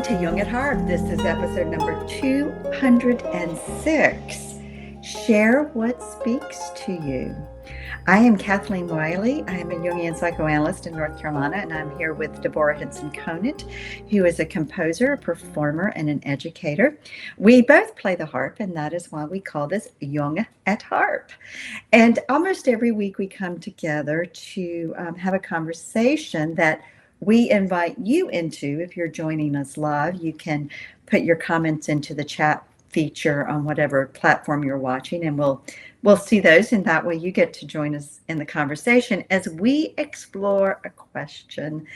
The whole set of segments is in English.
Welcome to Jung at Harp. This is episode number 206. Share what speaks to you. I am Kathleen Wiley. I am a Jungian psychoanalyst in North Carolina, and I'm here with Deborah Henson-Conant, who is a composer, a performer, and an educator. We both play the harp, and that is why we call this Jung at Harp. And almost every week we come together to have a conversation that we invite you into. If you're joining us live, you can put your comments into the chat feature on whatever platform you're watching, and we'll see those, and that way you get to join us in the conversation as we explore a question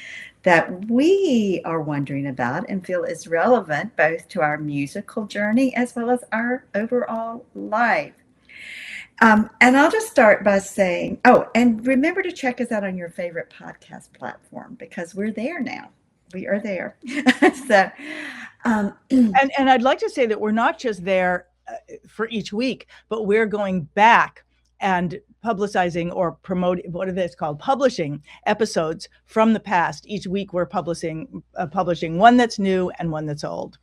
that we are wondering about and feel is relevant both to our musical journey as well as our overall life. And I'll just start by saying, and remember to check us out on your favorite podcast platform, because we're there now. We are there. So, and I'd like to say that we're not just there for each week, but we're going back and publicizing or promoting, what are this called? Publishing episodes from the past. Each week we're publishing one that's new and one that's old.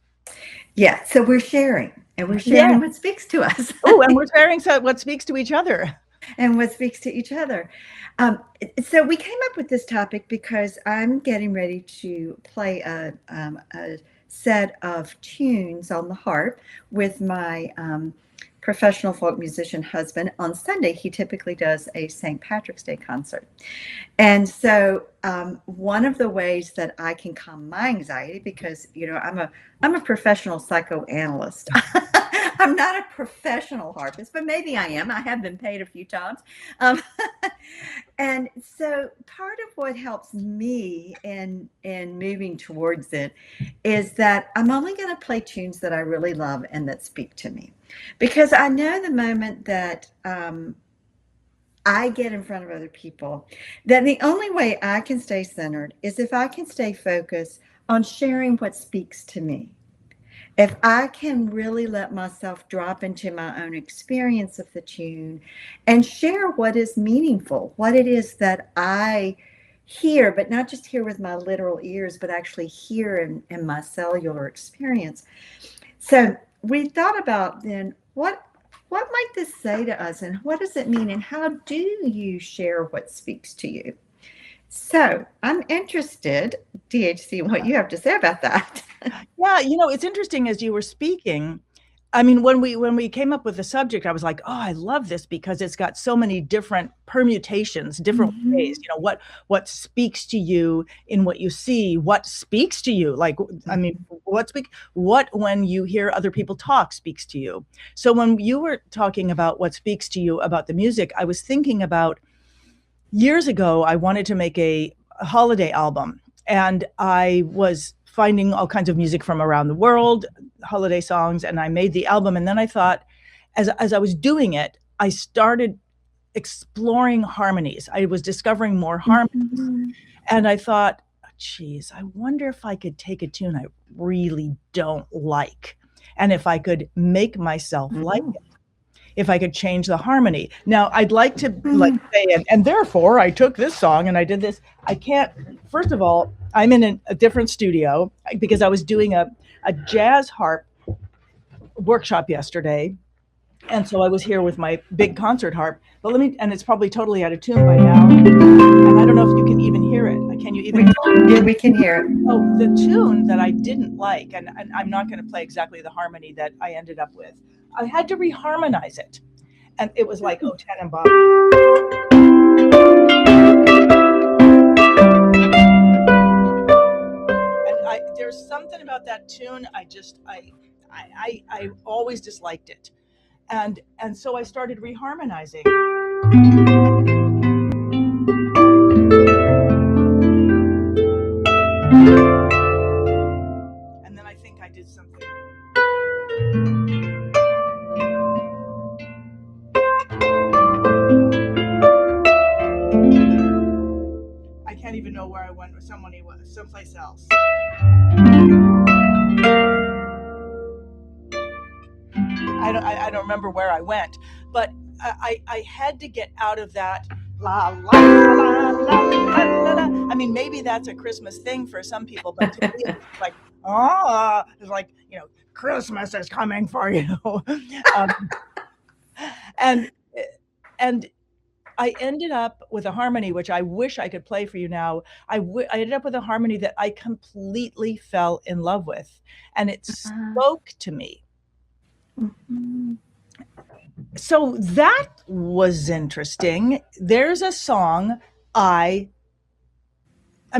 Yeah, so we're sharing, and we're sharing what speaks to us. And we're sharing what speaks to each other. And what speaks to each other. So we came up with this topic because I'm getting ready to play a set of tunes on the harp with my professional folk musician husband. On Sunday, he typically does a St. Patrick's Day concert. And so one of the ways that I can calm my anxiety, because, I'm a professional psychoanalyst. I'm not a professional harpist, but maybe I am. I have been paid a few times. And so part of what helps me in moving towards it is that I'm only going to play tunes that I really love and that speak to me. Because I know the moment that I get in front of other people, that the only way I can stay centered is if I can stay focused on sharing what speaks to me. If I can really let myself drop into my own experience of the tune and share what is meaningful, what it is that I hear, but not just hear with my literal ears, but actually hear in my cellular experience. So we thought about then, what might this say to us, and what does it mean, and how do you share what speaks to you? So I'm interested, DHC, in what you have to say about that. Yeah, it's interesting as you were speaking. I mean, when we came up with the subject, I was like, oh, I love this because it's got so many different permutations, different ways. What speaks to you in what you see, what speaks to you. Like, I mean, what when you hear other people talk speaks to you. So when you were talking about what speaks to you about the music, I was thinking about years ago, I wanted to make a holiday album, and I was finding all kinds of music from around the world, holiday songs, and I made the album. And then I thought, as I was doing it, I started exploring harmonies. I was discovering more harmonies. And I thought, geez, I wonder if I could take a tune I really don't like, and if I could make myself like it. If I could change the harmony. Now, I'd like to say, and therefore I took this song and I did this. I can't, first of all, I'm in a different studio because I was doing a jazz harp workshop yesterday. And so I was here with my big concert harp, and it's probably totally out of tune by now. And I don't know if you can even hear it. Can you even? Yeah, we can hear it. Oh, the tune that I didn't like, and I'm not going to play exactly the harmony that I ended up with. I had to reharmonize it. And it was like, oh, Tannenbaum. And there's something about that tune, I always disliked it. And so I started reharmonizing. And then I think I did something. I can't even know where I went with someplace else. I don't remember where I went, but I had to get out of that la la la la la la la. I mean, maybe that's a Christmas thing for some people, but to me, it's like It's like, Christmas is coming for you. um, and and I ended up with a harmony, which I wish I could play for you now. I ended up with a harmony that I completely fell in love with, and it spoke to me. Mhm. So that was interesting. There's a song I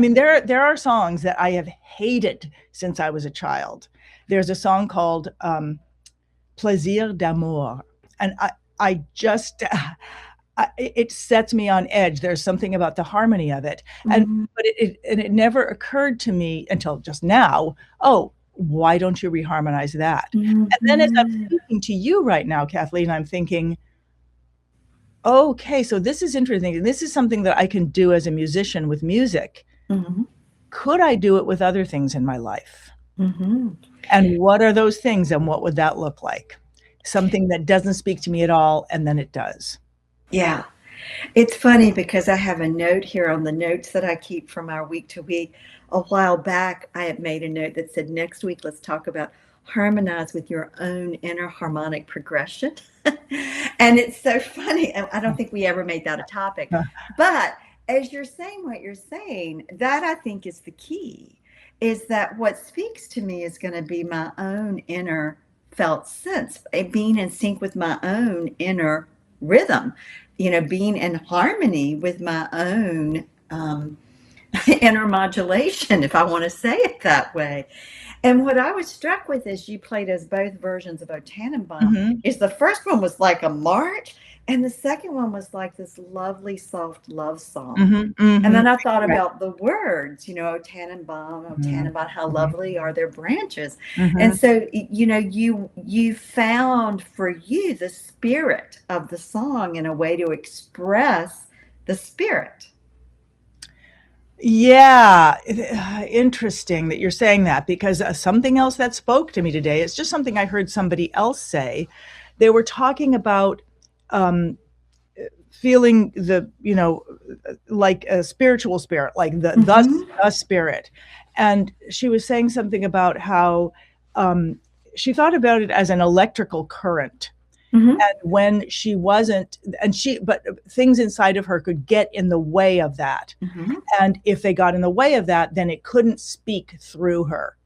mean, there are songs that I have hated since I was a child. There's a song called Plaisir d'amour, and I just it sets me on edge. There's something about the harmony of it, and Mhm. but it never occurred to me until just now. Oh, why don't you reharmonize that? And then as I'm Mhm. speaking to you right now, Kathleen, I'm thinking, okay, so this is interesting. This is something that I can do as a musician with music. Mhm. Could I do it with other things in my life? Mhm. And what are those things, and what would that look like? Something that doesn't speak to me at all, and then it does. Yeah. It's funny because I have a note here on the notes that I keep from our week to week. A while back, I had made a note that said, next week, let's talk about harmonize with your own inner harmonic progression. And it's so funny. I don't think we ever made that a topic. But as you're saying what you're saying, that I think is the key, is that what speaks to me is going to be my own inner felt sense, being in sync with my own inner rhythm, being in harmony with my own inner modulation, if I want to say it that way. And what I was struck with is you played as both versions of O Tannenbaum. Mhm. Is the first one was like a march, and the second one was like this lovely, soft love song. Mhm, And mhm. then I thought Right. about the words, O Mhm, Tannenbaum, how mhm, lovely are their branches. And mhm. so, you found for you the spirit of the song and a way to express the spirit. Yeah, interesting that you're saying that, because something else that spoke to me today, it's just something I heard somebody else say. They were talking about um, feeling like a spiritual spirit, like Mm-hmm. the spirit. And she was saying something about how um, she thought about it as an electrical current. Mm-hmm. And when she wasn't, but things inside of her could get in the way of that. Mm-hmm. And if they got in the way of that, then it couldn't speak through her.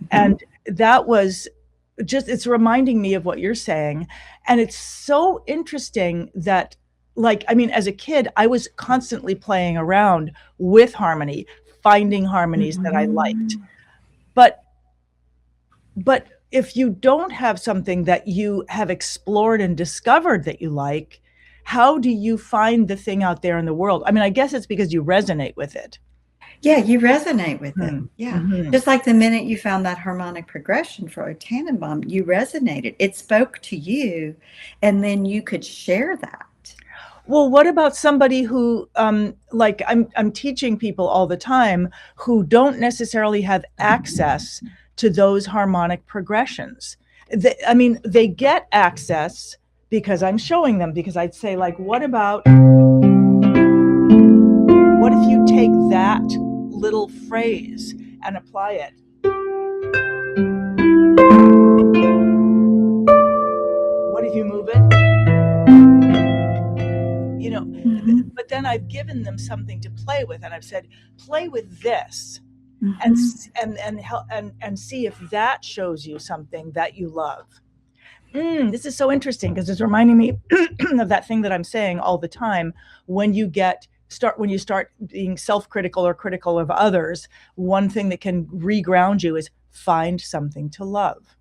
Mm-hmm. And that was it's reminding me of what you're saying. And it's so interesting that, like, I mean, as a kid, I was constantly playing around with harmony, finding harmonies that I liked. Mm-hmm. But but if you don't have something that you have explored and discovered that you like, how do you find the thing out there in the world? I mean, I guess it's because you resonate with it. Yeah, you resonate with it. Hmm. Yeah. Hmm. Just like the minute you found that harmonic progression for O Tannenbaum, you resonated. It spoke to you, and then you could share that. Well, what about somebody who, like I'm teaching people all the time who don't necessarily have access to those harmonic progressions? I mean, they get access because I'm showing them, because I'd say, like, what if you take that little phrase and apply it? What if you move it? Mm-hmm. But then I've given them something to play with, and I've said, play with this, and Mm-hmm. and see if that shows you something that you love. This is so interesting, because it's reminding me of that thing that I'm saying all the time. When you start being self-critical or critical of others, one thing that can reground you is find something to love.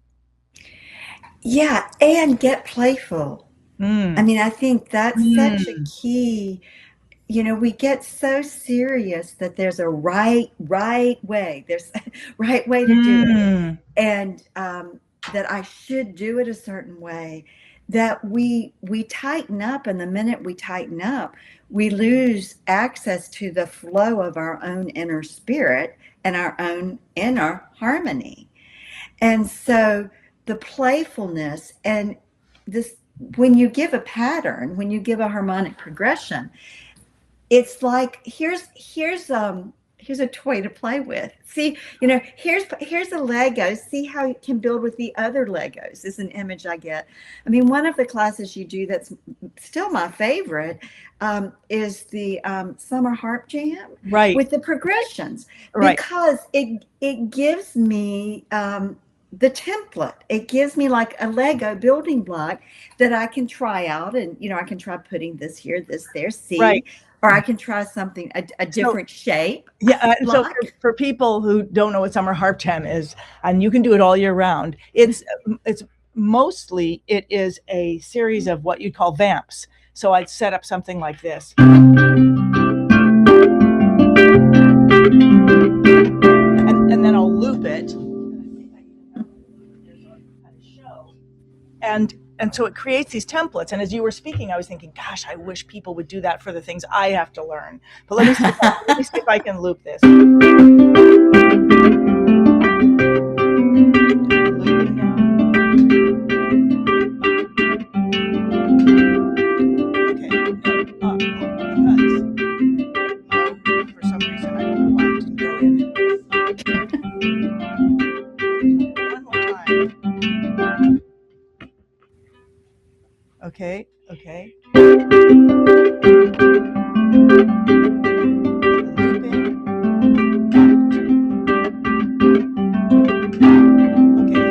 Yeah, and get playful. I Mm. mean, I think that's such a Mm. key. We get so serious that there's a right way. There's a right way to do it. Mm. And that I should do it a certain way, that we tighten up, and the minute we tighten up, we lose access to the flow of our own inner spirit and our own inner harmony. And so the playfulness and this, when you give a pattern, when you give a harmonic progression, it's like here's here's a toy to play with. See, here's a Lego. See how you can build with the other Legos is an image I get. I mean, one of the classes you do that's still my favorite is the summer harp jam with the progressions, because it gives me the template. It gives me like a Lego building block that I can try out, and I can try putting this here, this there, see, or I can try something a different shape. Yeah. So for people who don't know what summer harp jam is, and you can do it all year round, it's mostly it is a series of what you'd call vamps. So I'd set up something like this. And then I'll loop it. And so it creates these templates. And as you were speaking, I was thinking, gosh, I wish people would do that for the things I have to learn. But let me see if I can loop this. For some reason, I don't know why it didn't go in. One more time. Okay. Okay, it's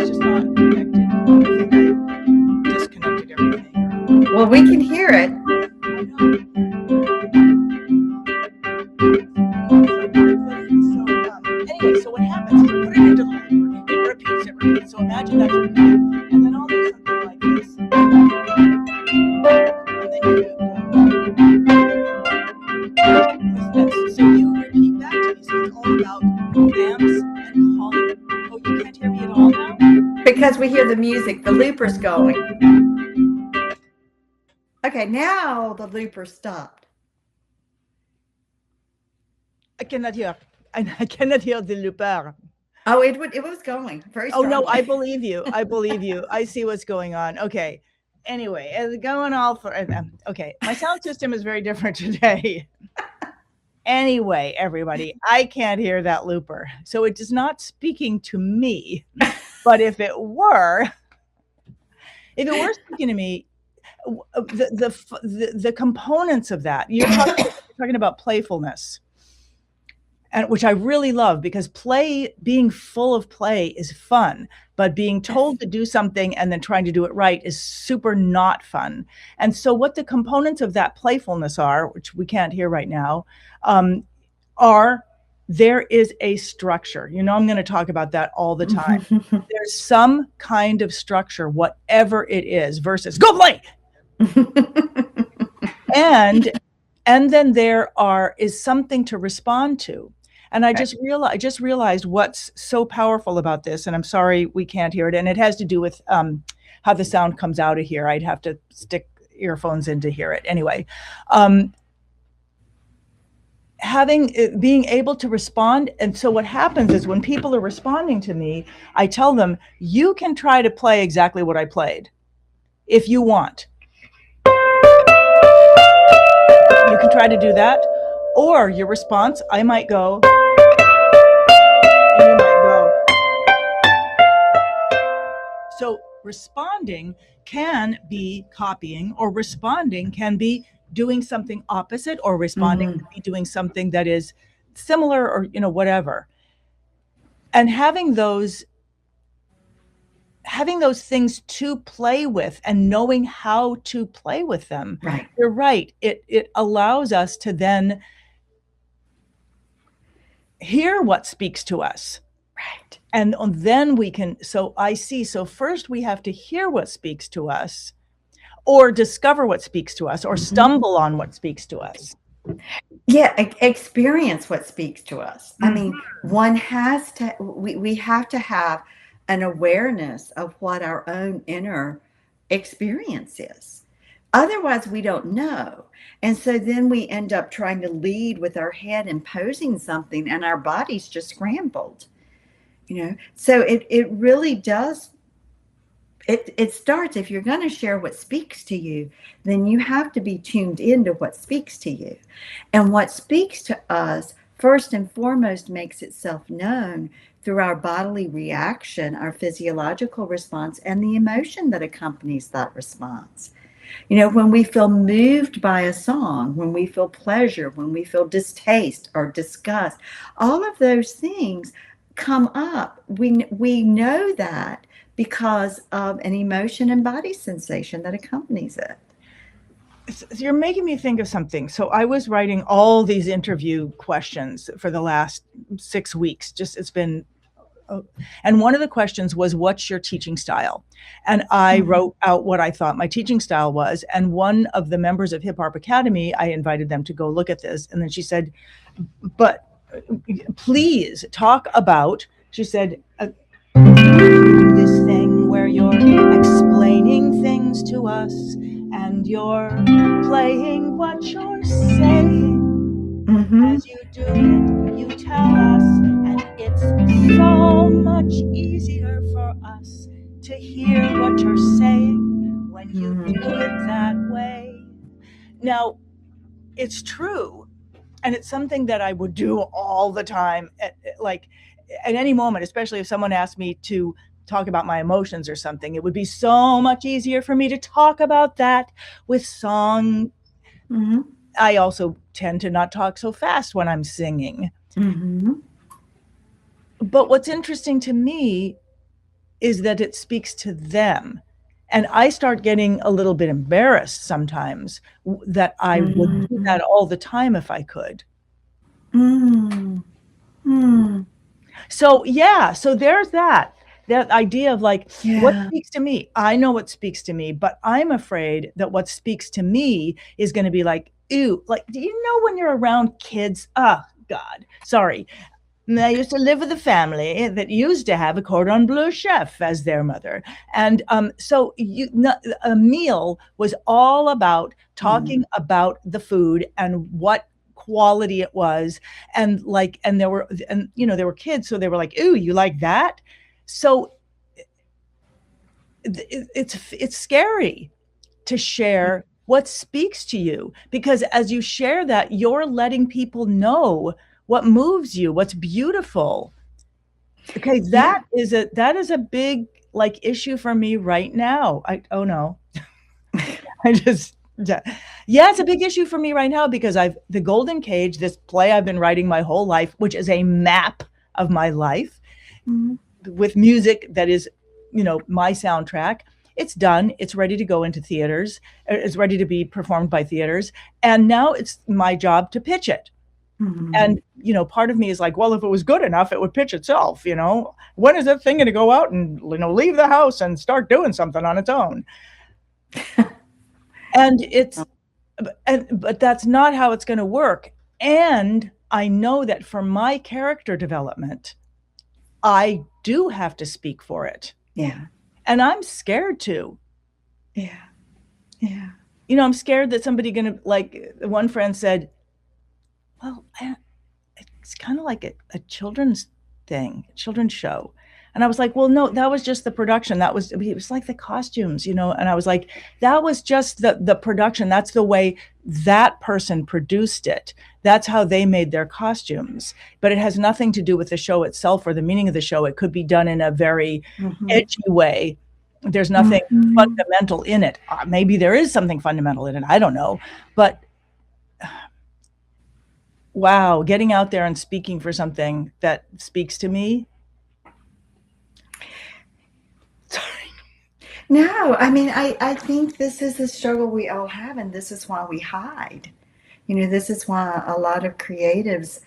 just not connected. I think I disconnected everything. Well, we can hear it. Anyway, so what happens is you put it into the looper, it repeats. So imagine that's repeating, and then I'll do something like this. So you repeat back to me. So it's all about vamps and calling. Oh, you can't hear me at all now? Because we hear the music, the looper's going. Okay, now the looper stopped. I cannot hear the looper. Oh, it was going very strongly. Oh no, I believe you. I see what's going on. Okay. Anyway, it's going all for okay. My sound system is very different today. Anyway, everybody, I can't hear that looper. So it is not speaking to me. But if it were speaking to me, the components of that, you're talking about playfulness. And which I really love, because being full of play is fun, but being told to do something and then trying to do it right is super not fun. And so what the components of that playfulness are, which we can't hear right now, there is a structure. I'm going to talk about that all the time. There's some kind of structure, whatever it is, versus go play. And then there is something to respond to. And I just realized what's so powerful about this, and I'm sorry we can't hear it, and it has to do with how the sound comes out of here. I'd have to stick earphones in to hear it. Anyway, being able to respond. And so what happens is when people are responding to me, I tell them, you can try to play exactly what I played if you want. You can try to do that. Or your response, I might go, and you might go. So responding can be copying, or responding can be doing something opposite, or responding can be doing something that is similar, or whatever. And having those things to play with and knowing how to play with them. Right. You're right. It allows us to then hear what speaks to us. Right. And then we can, so first we have to hear what speaks to us, or discover what speaks to us, or stumble on what speaks to us. Yeah, experience what speaks to us. I mean, one has to, we have to have an awareness of what our own inner experience is. Otherwise, we don't know. And so then we end up trying to lead with our head, imposing something, and our body's just scrambled. So it really does. It starts, if you're going to share what speaks to you, then you have to be tuned into what speaks to you. And what speaks to us first and foremost makes itself known through our bodily reaction, our physiological response, and the emotion that accompanies that response. You know, when we feel moved by a song, when we feel pleasure, when we feel distaste or disgust, all of those things come up. We know that because of an emotion and body sensation that accompanies it. You're making me think of something. So I was writing all these interview questions for the last 6 weeks. It's been, and one of the questions was, what's your teaching style? And I wrote out what I thought my teaching style was. And one of the members of Harp Academy, I invited them to go look at this. And then she said, but please talk about, she said, this thing where you're explaining things to us and you're playing what you're saying. As you do it, you tell us, and it's so much easier for us to hear what you're saying when you do it that way. Now, it's true, and it's something that I would do all the time, at any moment, especially if someone asked me to talk about my emotions or something. It would be so much easier for me to talk about that with song. I also tend to not talk so fast when I'm singing. But what's interesting to me is that it speaks to them. And I start getting a little bit embarrassed sometimes that I would do that all the time if I could. So, yeah, so there's that idea of what speaks to me. I know what speaks to me, but I'm afraid that what speaks to me is going to be like, ew, do you know when you're around kids? Oh, God, sorry. I used to live with a family that used to have a cordon bleu chef as their mother. And so a meal was all about talking about the food and what quality it was. And there were kids, so they were like, ooh, you like that? So it's scary to share what speaks to you, because as you share that, you're letting people know what moves you, what's beautiful. Okay, that is a big issue for me right now. It's a big issue for me right now, because The Golden Cage, this play I've been writing my whole life, which is a map of my life with music that is, my soundtrack. It's done. It's ready to go into theaters. It's ready to be performed by theaters. And now it's my job to pitch it. And, part of me is like, well, if it was good enough, it would pitch itself, When is that thing going to go out and, leave the house and start doing something on its own? But that's not how it's going to work. And I know that for my character development, I do have to speak for it. Yeah. And I'm scared to. Yeah. Yeah. I'm scared that somebody one friend said, well, it's kind of like a children's thing, a children's show. And I was like, well, no, that was just the production. It was like the costumes, and I was like, that was just the production. That's the way that person produced it. That's how they made their costumes. But it has nothing to do with the show itself or the meaning of the show. It could be done in a very edgy way. There's nothing fundamental in it. Maybe there is something fundamental in it. I don't know. But wow, getting out there and speaking for something that speaks to me. Sorry. No, I mean, I think this is a struggle we all have, and this is why we hide. This is why a lot of creatives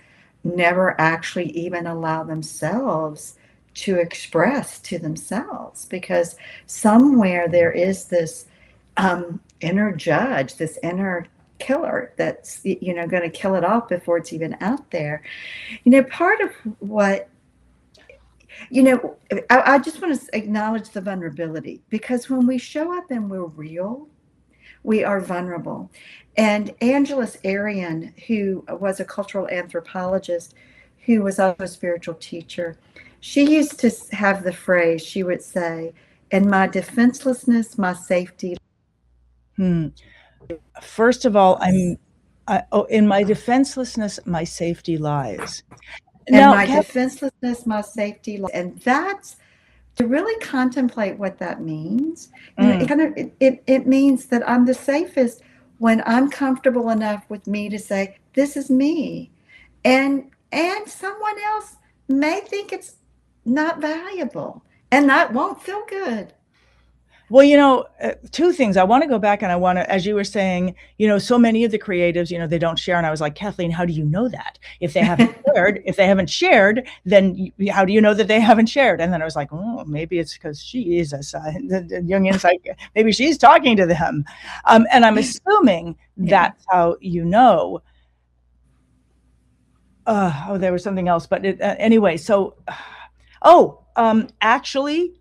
never actually even allow themselves to express to themselves, because somewhere there is this inner judge, this inner killer that's going to kill it off before it's even out there. Part of what I just want to acknowledge the vulnerability, because when we show up and we're real, we are vulnerable. And Angeles Arian, who was a cultural anthropologist, who was also a spiritual teacher, she used to have the phrase, she would say, "In my defenselessness, my safety." First of all, In my defenselessness, my safety lies. And Now, my defenselessness, my safety, and that's to really contemplate what that means. It means that I'm the safest when I'm comfortable enough with me to say, this is me. And someone else may think it's not valuable, and that won't feel good. well, two things. I want to go back and I want to, as you were saying, so many of the creatives, they don't share. And I was like, Kathleen, how do you know that? If they haven't shared, then how do you know that they haven't shared? And then I was like, oh, maybe it's because she is the Jungian psych. Maybe she's talking to them. And I'm assuming that's how you know. There was something else, but anyway, so, actually,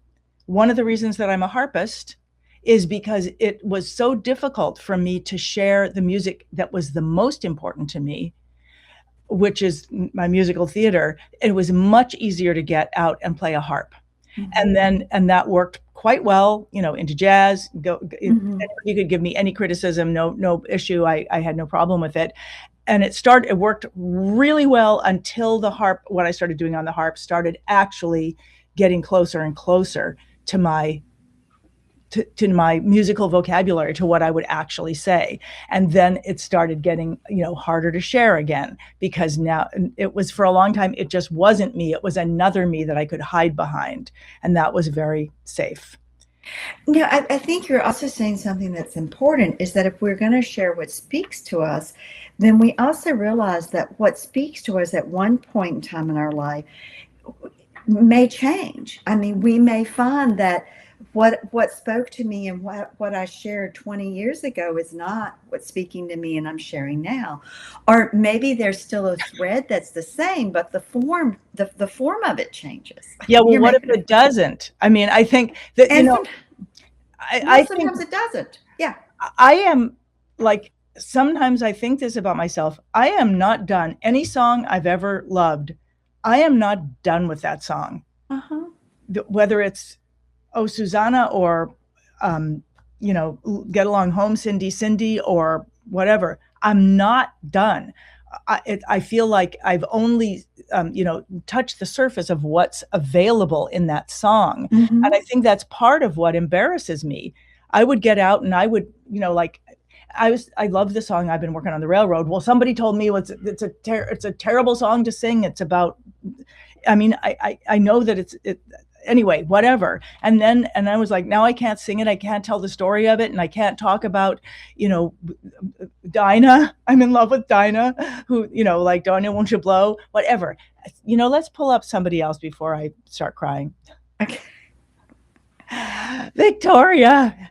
one of the reasons that I'm a harpist is because it was so difficult for me to share the music that was the most important to me, which is my musical theater. It was much easier to get out and play a harp. Mm-hmm. And that worked quite well, into jazz. Mm-hmm. You could give me any criticism, no issue. I had no problem with it. And it worked really well until the harp, what I started doing on the harp, started actually getting closer and closer to my musical vocabulary, to what I would actually say. And then it started getting, harder to share again, because now it was, for a long time, it just wasn't me. It was another me that I could hide behind. And that was very safe. I think you're also saying something that's important, is that if we're going to share what speaks to us, then we also realize that what speaks to us at one point in time in our life may change. I mean, we may find that what spoke to me and what I shared 20 years ago is not what's speaking to me and I'm sharing now. Or maybe there's still a thread that's the same, but the form of it changes. Yeah, well, what if it doesn't? I mean, I think that, I sometimes it doesn't. Yeah. I am like, sometimes I think this about myself. I am not done. Any song I've ever loved, I am not done with that song. Uh-huh. Whether it's Oh Susanna, or Get Along Home, Cindy Cindy, or whatever, I'm not done. I feel like I've only touched the surface of what's available in that song. Mm-hmm. And I think that's part of what embarrasses me. I would get out and I would, I love the song, I've been working on the railroad. Well, somebody told me it's a terrible song to sing. It's about, I know that anyway, whatever. And I was like, now I can't sing it. I can't tell the story of it. And I can't talk about, Dinah. I'm in love with Dinah, who, like, Dinah, won't you blow? Whatever. Let's pull up somebody else before I start crying. Okay. Victoria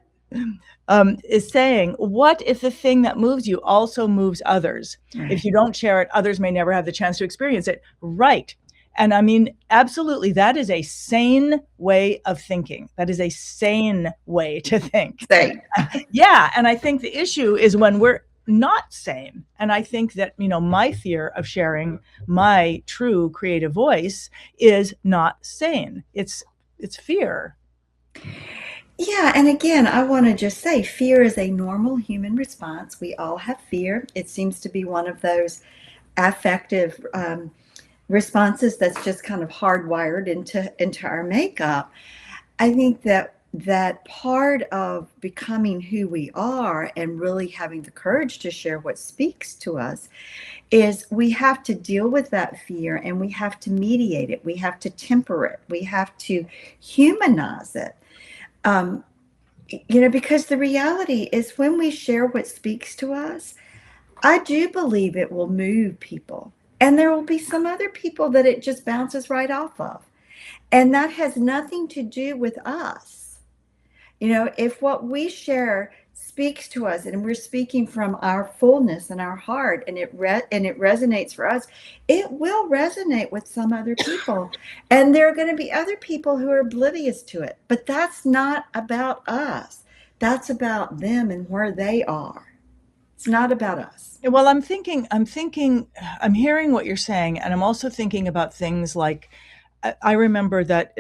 is saying, what if the thing that moves you also moves others? Right. If you don't share it, others may never have the chance to experience it. Right. And I mean, absolutely, that is a sane way of thinking. That is a sane way to think. Sane. Yeah. And I think the issue is when we're not sane. And I think that, my fear of sharing my true creative voice is not sane. It's fear. Yeah. And again, I want to just say, fear is a normal human response. We all have fear. It seems to be one of those affective responses that's just kind of hardwired into our makeup. I think that part of becoming who we are and really having the courage to share what speaks to us is we have to deal with that fear, and we have to mediate it. We have to temper it. We have to humanize it. Because the reality is, when we share what speaks to us, I do believe it will move people. And there will be some other people that it just bounces right off of. And that has nothing to do with us. If what we share speaks to us and we're speaking from our fullness and our heart, and it resonates for us, it will resonate with some other people. And there are going to be other people who are oblivious to it. But that's not about us. That's about them and where they are. It's not about us. Well, I'm hearing what you're saying, and I'm also thinking about things like, I remember that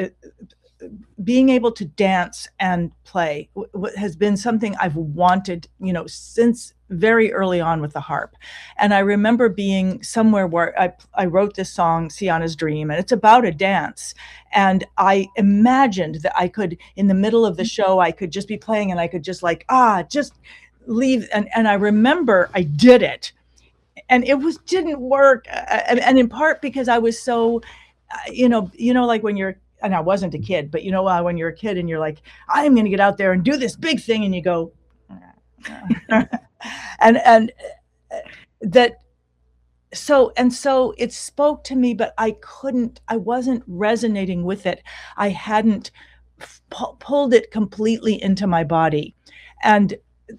being able to dance and play has been something I've wanted, since very early on with the harp. And I remember being somewhere where I wrote this song, Sienna's Dream, and it's about a dance. And I imagined that I could, in the middle of the show, I could just be playing and I could just like, just leave. And I remember I did it. And it didn't work. And in part because I was so, like when you're, and I wasn't a kid, but when you're a kid and you're like, I'm going to get out there and do this big thing. And you go, and that, so it spoke to me, but I wasn't resonating with it. I hadn't pulled it completely into my body. And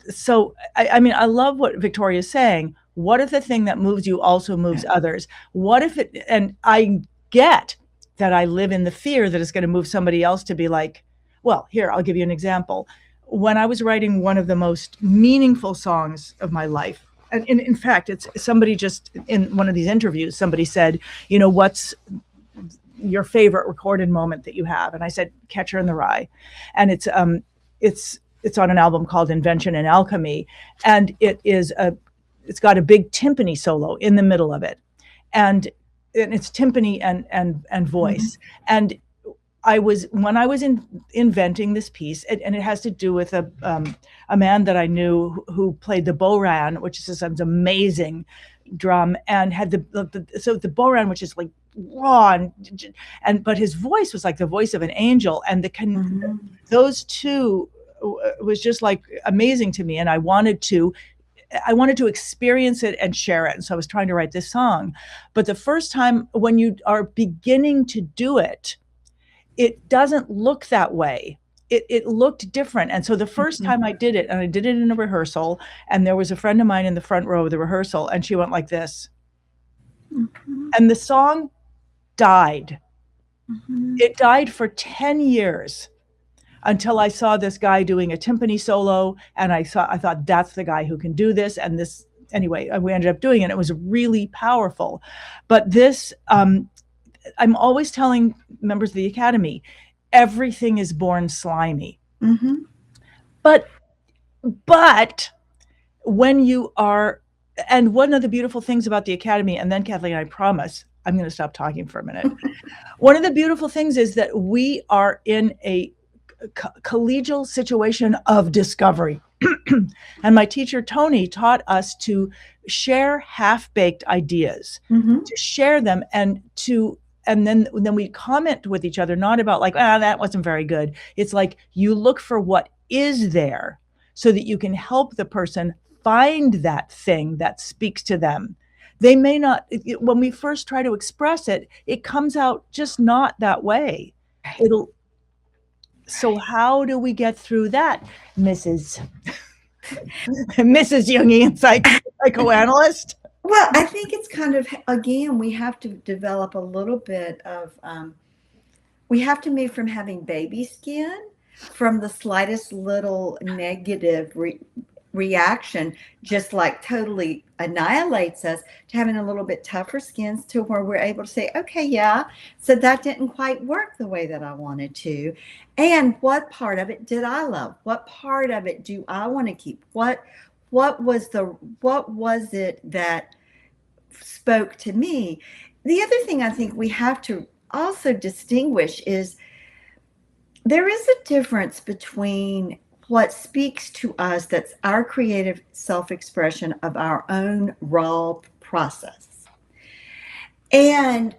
so, I love what Victoria is saying. What if the thing that moves you also moves others? What if it, and I get that I live in the fear that it's going to move somebody else to be like, well, here, I'll give you an example. When I was writing one of the most meaningful songs of my life, and in fact, it's somebody just in one of these interviews, somebody said, what's your favorite recorded moment that you have? And I said, Catcher in the Rye. And it's on an album called Invention and Alchemy. And it's got a big timpani solo in the middle of it. And it's timpani and voice. Mm-hmm. And when I was inventing this piece, and it has to do with a man that I knew who played the bodhrán, which is this amazing drum, and had the bodhrán, which is like raw, but his voice was like the voice of an angel, and mm-hmm. those two was just like amazing to me, and I wanted to experience it and share it. And so I was trying to write this song. But the first time when you are beginning to do it, it doesn't look that way. It looked different. And so the first mm-hmm. time I did it, and I did it in a rehearsal, and there was a friend of mine in the front row of the rehearsal, and she went like this. Mm-hmm. And the song died. Mm-hmm. It died for 10 years. Until I saw this guy doing a timpani solo, and I thought that's the guy who can do this. And this, anyway, we ended up doing it. It was really powerful. But this, I'm always telling members of the Academy, everything is born slimy. Mm-hmm. But when you are, and one of the beautiful things about the Academy, and then Kathleen, I promise, I'm going to stop talking for a minute. One of the beautiful things is that we are in a collegial situation of discovery. And my teacher, Tony, taught us to share half-baked ideas, mm-hmm. to share them and then we comment with each other, not about like, that wasn't very good. It's like you look for what is there so that you can help the person find that thing that speaks to them. They may not, when we first try to express it, it comes out just not that way. So how do we get through that, Mrs. Jungian psychoanalyst? Well, I think it's kind of, again, we have to develop a little bit of, we have to move from having baby skin, from the slightest little negative reaction, just like totally annihilates us, to having a little bit tougher skins, to where we're able to say, okay, yeah, so that didn't quite work the way that I wanted to. And what part of it did I love? What part of it do I want to keep? What was it that spoke to me? The other thing I think we have to also distinguish is there is a difference between what speaks to us, that's our creative self-expression of our own raw process, and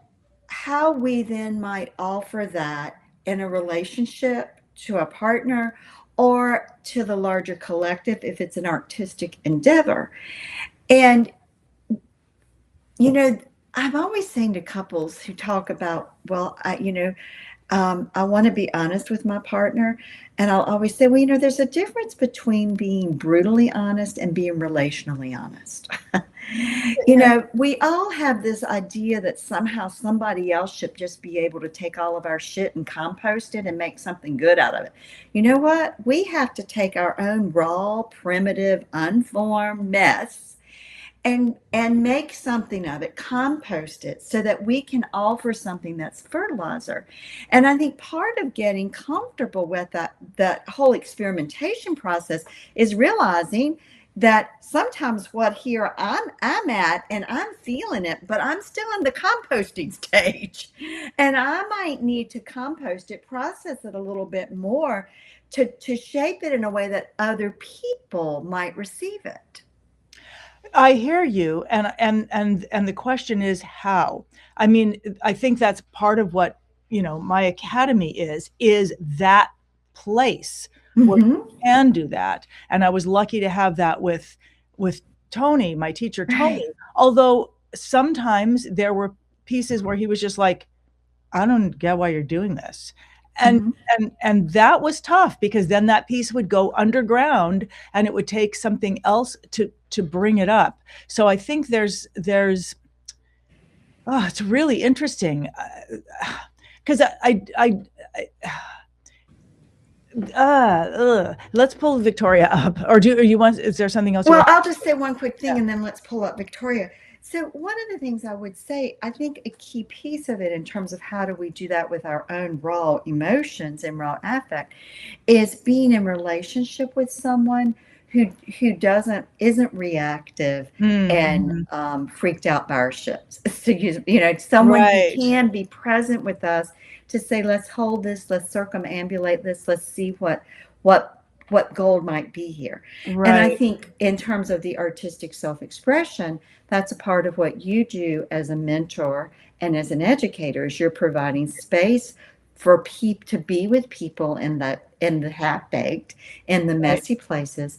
how we then might offer that in a relationship to a partner or to the larger collective if it's an artistic endeavor. And, I'm always saying to couples who talk about, well, I want to be honest with my partner. And I'll always say, well, there's a difference between being brutally honest and being relationally honest. We all have this idea that somehow somebody else should just be able to take all of our shit and compost it and make something good out of it. You know what? We have to take our own raw, primitive, unformed mess and make something of it, compost it, so that we can offer something that's fertilizer. And I think part of getting comfortable with that whole experimentation process is realizing, that sometimes what here I'm at and I'm feeling it, but I'm still in the composting stage. And I might need to compost it, process it a little bit more to shape it in a way that other people might receive it. I hear you, and the question is how. I mean, I think that's part of what, my academy is that place where Mm-hmm. you can do that. And I was lucky to have that with Tony, my teacher Tony. Right. Although sometimes there were pieces where he was just like, I don't get why you're doing this. And Mm-hmm. and that was tough because then that piece would go underground and it would take something else to bring it up. So I think there's oh, it's really interesting because let's pull Victoria up, or do you want? Is there something else you Well, want? I'll just say one quick thing Yeah. and then let's pull up Victoria. So, one of the things I would say, I think a key piece of it in terms of how do we do that with our own raw emotions and raw affect is being in relationship with someone who isn't reactive and Mm-hmm. freaked out by our ships. So, someone who Right, can be present with us to say, let's hold this, let's circumambulate this, let's see what what gold might be here. And I right. think in terms of the artistic self-expression, that's a part of what you do as a mentor and as an educator is you're providing space for people to be with people in the half-baked, in the Right. messy places,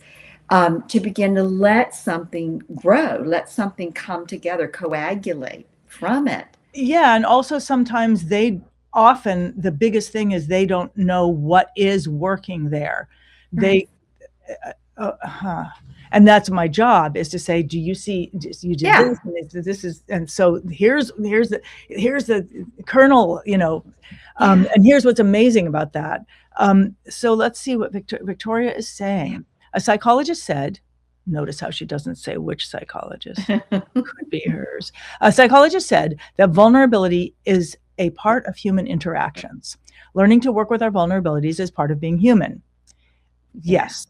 to begin to let something grow, let something come together, coagulate from it. Yeah, and also sometimes often the biggest thing is they don't know what is working there. Right. They huh. And that's my job is to say, do you see you did Yeah. this and this is and so here's the kernel, Yeah. and here's what's amazing about that. So let's see what Victoria is Yeah. saying. A psychologist said, notice how she doesn't say which psychologist, could be hers. A psychologist said that vulnerability is a part of human interactions. Learning to work with our vulnerabilities is part of being human. Yeah. Yes.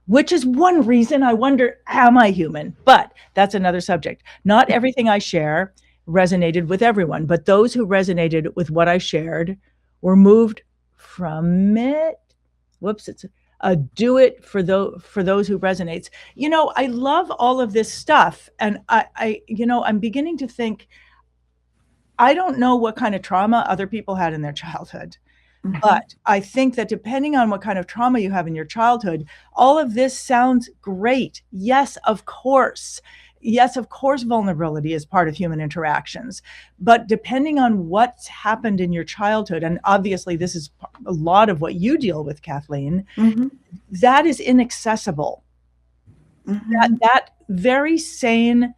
Which is one reason I wonder, am I human? But that's another subject. Not everything I share resonated with everyone, but those who resonated with what I shared were moved from it. Whoops, it's do it for those who resonates. I love all of this stuff. And I'm beginning to think, I don't know what kind of trauma other people had in their childhood. Mm-hmm. But I think that depending on what kind of trauma you have in your childhood, all of this sounds great. Yes, of course. Yes, of course, vulnerability is part of human interactions. But depending on what's happened in your childhood, and obviously this is a lot of what you deal with, Kathleen, Mm-hmm. that is inaccessible. That Mm-hmm. that very sane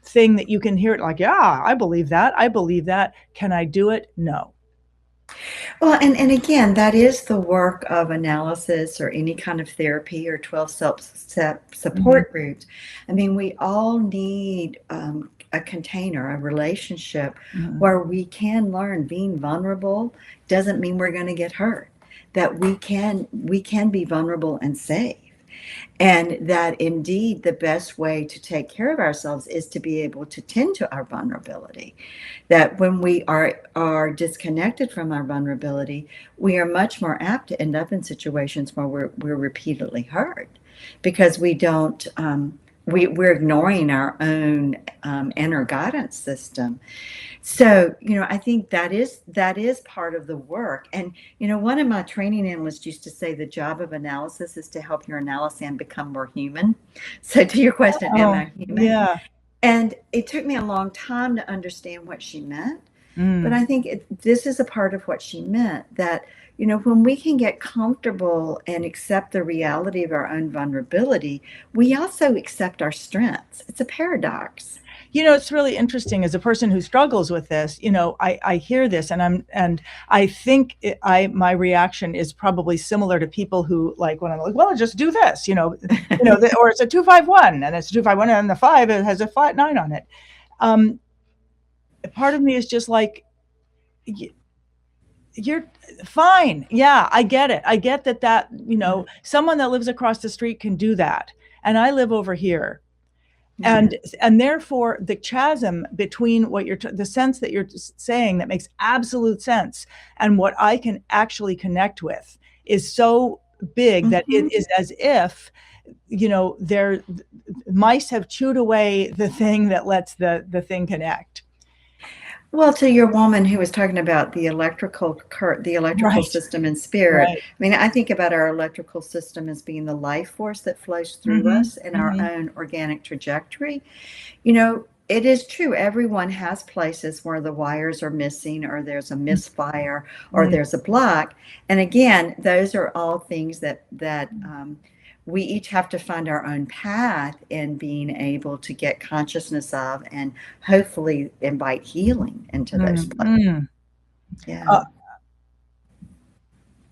thing that you can hear it like, yeah, I believe that. I believe that. Can I do it? No. Well, and again, that is the work of analysis or any kind of therapy or 12 step Mhm. support groups. I mean, we all need a container, a relationship Mhm. where we can learn being vulnerable doesn't mean we're going to get hurt. That we can be vulnerable and safe. And that indeed the best way to take care of ourselves is to be able to tend to our vulnerability. That when we are disconnected from our vulnerability, we are much more apt to end up in situations where we're repeatedly hurt because we don't we're ignoring our own inner guidance system. So, I think that is part of the work. And, one of my training analysts used to say the job of analysis is to help your analysand become more human. So to your question, am Oh, I human? yeah. And it took me a long time to understand what she meant. But Mm. I think this is a part of what she meant that, when we can get comfortable and accept the reality of our own vulnerability, we also accept our strengths. It's a paradox. It's really interesting as a person who struggles with this, I hear this and I think my reaction is probably similar to people who like when I'm like, well, just do this, or it's a 251 and it's a 251 and the five it has a flat nine on it. Um, Part of me is just like, you're fine. Yeah, I get it. I get that, someone that lives across the street can do that. and I live over here. Mm-hmm. And therefore the chasm between what the sense that you're saying that makes absolute sense and what I can actually connect with is so big that it is as if, mice have chewed away the thing that lets the thing connect. Well, to your woman who was talking about the electrical Right. system and spirit, Right. I mean, I think about our electrical system as being the life force that flows through Mm-hmm. us in our own organic trajectory. It is true. Everyone has places where the wires are missing, or there's a misfire, or Mm-hmm. there's a block. And again, those are all things that we each have to find our own path in being able to get consciousness of, and hopefully invite healing into those places. Mm-hmm. Yeah.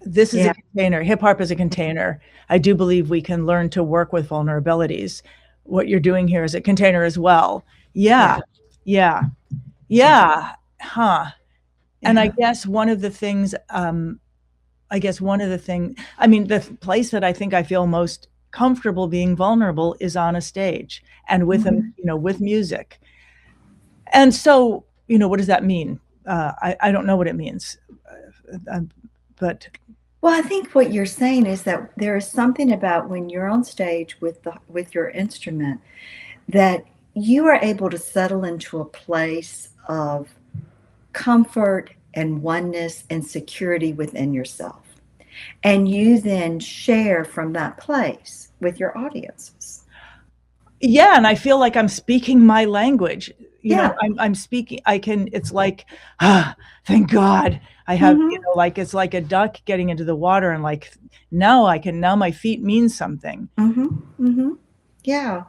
This is a container. Hip hop is a container. I do believe we can learn to work with vulnerabilities. What you're doing here is a container as well. Yeah. Huh. And I guess one of the things, the place that I think I feel most comfortable being vulnerable is on a stage and with with music. And so, what does that mean? I don't know what it means, but. Well, I think what you're saying is that there is something about when you're on stage with your instrument that you are able to settle into a place of comfort and oneness and security within yourself. And you then share from that place with your audiences. Yeah, and I feel like I'm speaking my language. I'm speaking, it's like, thank God I have, it's like a duck getting into the water and like, now my feet mean something. Yeah.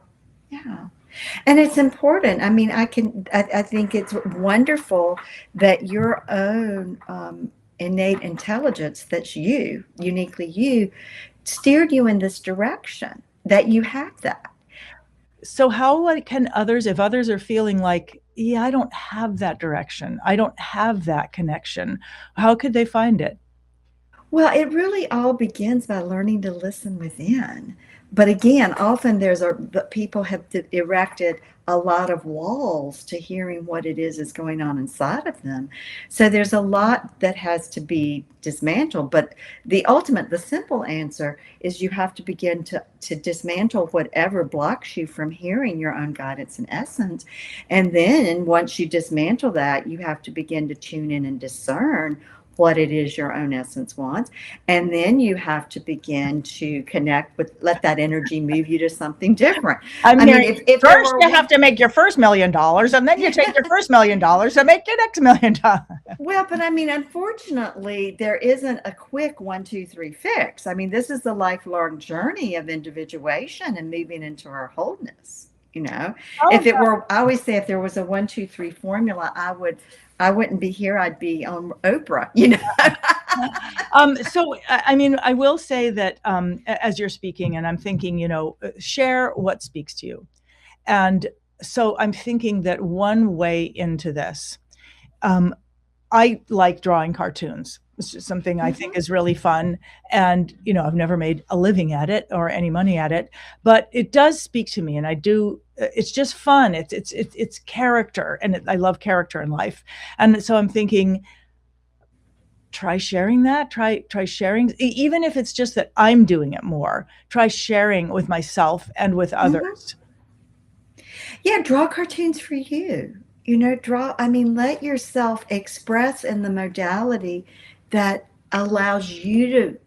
And it's important. I mean, I think it's wonderful that your own innate intelligence, that's uniquely you, steered you in this direction, that you have that. So how can others, if others are feeling like, yeah, I don't have that direction, I don't have that connection, how could they find it? Well, it really all begins by learning to listen within. But again, often people have erected a lot of walls to hearing what it is going on inside of them. So there's a lot that has to be dismantled. But the simple answer is you have to begin to dismantle whatever blocks you from hearing your own guidance and essence. And then once you dismantle that, you have to begin to tune in and discern what it is your own essence wants. And then you have to begin to connect let that energy move you to something different. If first you have to make your first $1 million, and then you take your first $1 million to make your next $1 million. Well, but unfortunately, there isn't a quick 1, 2, 3 fix. This is the lifelong journey of individuation and moving into our wholeness. I always say if there was a 1, 2, 3 formula, I wouldn't be here. I'd be on Oprah, So, I will say that as you're speaking, and I'm thinking, share what speaks to you. And so I'm thinking that one way into this, I like drawing cartoons. It's just something I think is really fun. And, I've never made a living at it or any money at it, but it does speak to me. And it's just fun. It's character. And I love character in life. And so I'm thinking, try sharing that, try sharing, even if it's just that I'm doing it more, try sharing with myself and with others. Yeah. Draw cartoons for you. Let yourself express in the modality that allows you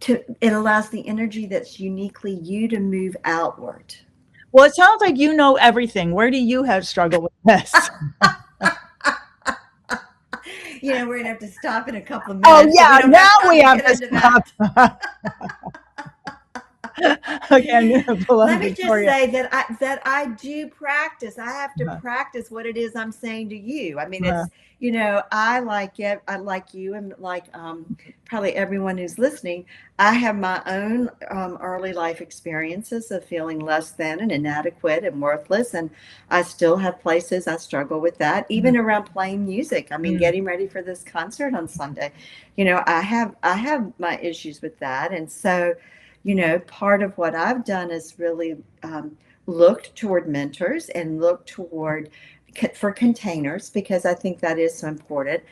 it allows the energy that's uniquely you to move outward. Well, it sounds like you know everything. Where do you have struggled with this? We're going to have to stop in a couple of minutes. Oh, yeah, now we have to stop. Okay, let me just say that I do practice. I have to practice what it is I'm saying to you. It's I like you, and like probably everyone who's listening. I have my own early life experiences of feeling less than and inadequate and worthless, and I still have places I struggle with that, even around playing music. Getting ready for this concert on Sunday. I have my issues with that, and so. part of what I've done is really looked toward mentors and looked toward for containers, because I think that is so important.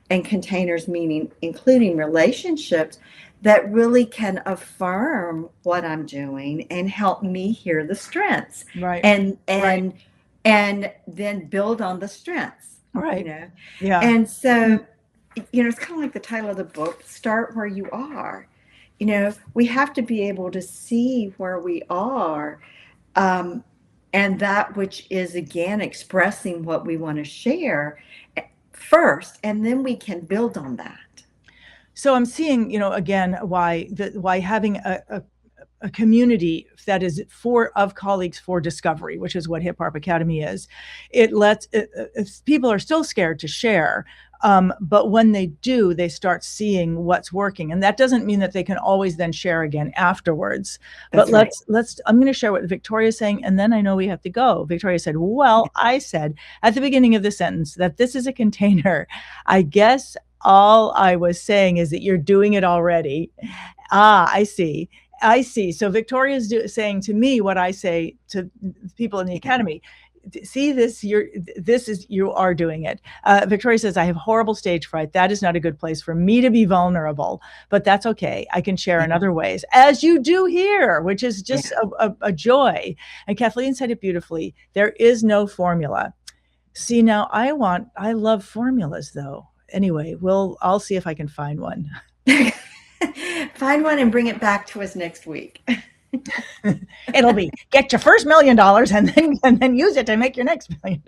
And containers meaning including relationships that really can affirm what I'm doing and help me hear the strengths, Right. and Right. and then build on the strengths, Right. Yeah. And so, it's kind of like the title of the book, Start Where You Are. We have to be able to see where we are, and that which is, again, expressing what we want to share first, and then we can build on that. So I'm seeing, again, why having a community that is of colleagues for discovery, which is what Hip Harp Academy is. People are still scared to share, but when they do, they start seeing what's working, and that doesn't mean that they can always then share again afterwards. That's but right. I'm going to share what Victoria's saying, and then I know we have to go. Victoria said, "Well, I said at the beginning of the sentence that this is a container. I guess all I was saying is that you're doing it already." I see. So Victoria's saying to me what I say to people in the academy. See this, you are doing it. Victoria says, I have horrible stage fright. That is not a good place for me to be vulnerable, but that's okay. I can share in other ways, as you do here, which is just a joy. And Kathleen said it beautifully. There is no formula. See, now I love formulas though. Anyway, I'll see if I can find one. Find one and bring it back to us next week. It'll be get your first $1 million and then use it to make your next $1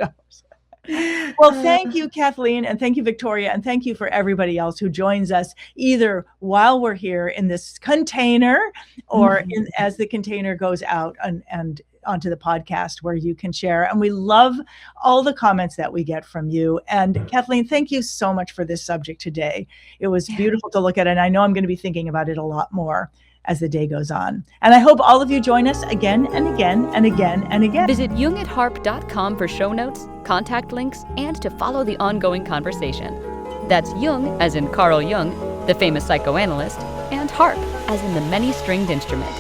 million. Well, thank you, Kathleen, and thank you, Victoria, and thank you for everybody else who joins us either while we're here in this container or as the container goes out and onto the podcast where you can share. And we love all the comments that we get from you. And Kathleen, thank you so much for this subject today. It was beautiful to look at, and I know I'm going to be thinking about it a lot more as the day goes on. And I hope all of you join us again and again and again and again. Visit jungatharp.com for show notes, contact links, and to follow the ongoing conversation. That's Jung, as in Carl Jung, the famous psychoanalyst, and harp, as in the many-stringed instrument.